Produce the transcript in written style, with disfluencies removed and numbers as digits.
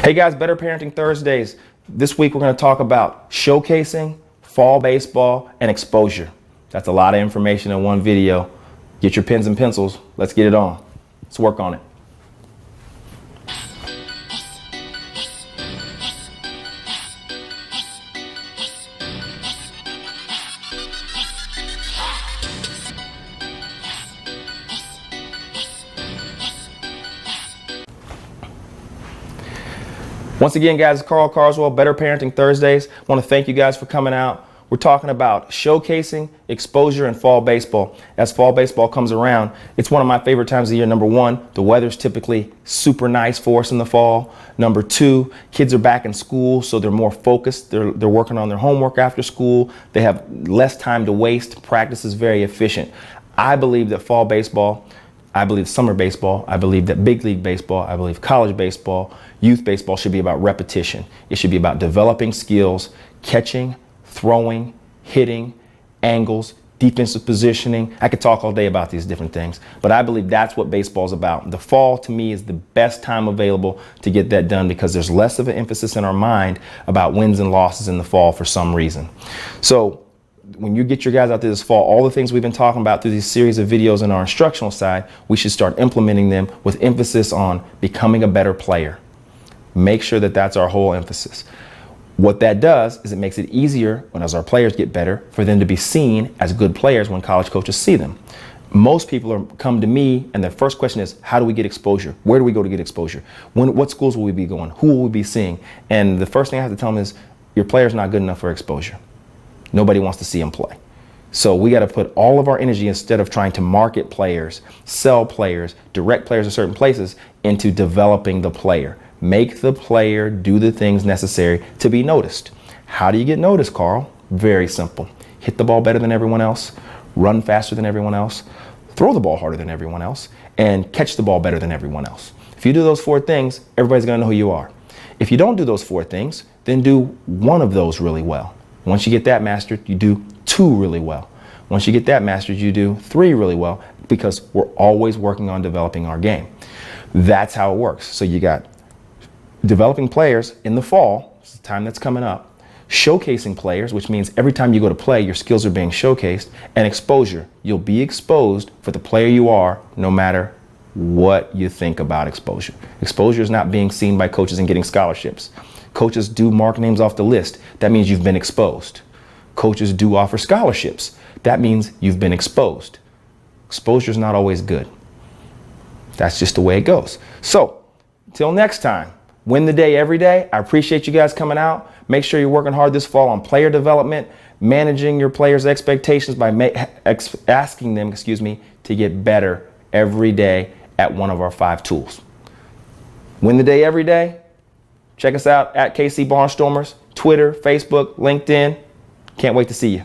Hey guys, Better Parenting Thursdays. This week we're going to talk about showcasing, fall baseball, and exposure. That's a lot of information in one video. Get your pens and pencils. Let's get it on. Let's work on it. Once again, guys, it's Karl Carswell, Better Parenting Thursdays. I want to thank you guys for coming out. We're talking about showcasing, exposure, and fall baseball. As fall baseball comes around, it's one of my favorite times of the year. Number one, the weather's typically super nice for us in the fall. Number two, kids are back in school, so they're more focused. They're working on their homework after school. They have less time to waste. Practice is very efficient. I believe that fall baseball, I believe summer baseball, I believe that big league baseball, I believe college baseball, youth baseball should be about repetition. It should be about developing skills, catching, throwing, hitting, angles, defensive positioning. I could talk all day about these different things, but I believe that's what baseball is about. The fall, to me, is the best time available to get that done because there's less of an emphasis in our mind about wins and losses in the fall for some reason. So when you get your guys out there this fall, all the things we've been talking about through these series of videos on our instructional side, we should start implementing them with emphasis on becoming a better player. Make sure that that's our whole emphasis. What that does is it makes it easier when as our players get better for them to be seen as good players when college coaches see them. Most people come to me and their first question is, how do we get exposure? Where do we go to get exposure? What schools will we be going? Who will we be seeing? And the first thing I have to tell them is, your player's not good enough for exposure. Nobody wants to see him play. So we got to put all of our energy, instead of trying to market players, sell players, direct players to certain places, into developing the player. Make the player do the things necessary to be noticed. How do you get noticed, Karl? Very simple. Hit the ball better than everyone else, run faster than everyone else, throw the ball harder than everyone else, and catch the ball better than everyone else. If you do those four things, everybody's going to know who you are. If you don't do those four things, then do one of those really well. Once you get that mastered, you do two really well. Once you get that mastered, you do three really well, because we're always working on developing our game. That's how it works. So you got developing players in the fall, it's the time that's coming up, showcasing players, which means every time you go to play, your skills are being showcased, and exposure. You'll be exposed for the player you are, no matter what you think about exposure. Exposure is not being seen by coaches and getting scholarships. Coaches do mark names off the list. That means you've been exposed. Coaches do offer scholarships. That means you've been exposed. Exposure is not always good. That's just the way it goes. So, until next time, win the day every day. I appreciate you guys coming out. Make sure you're working hard this fall on player development, managing your players' expectations by asking them, to get better every day at one of our 5 tools. Win the day every day. Check us out at KC Barnstormers, Twitter, Facebook, LinkedIn. Can't wait to see you.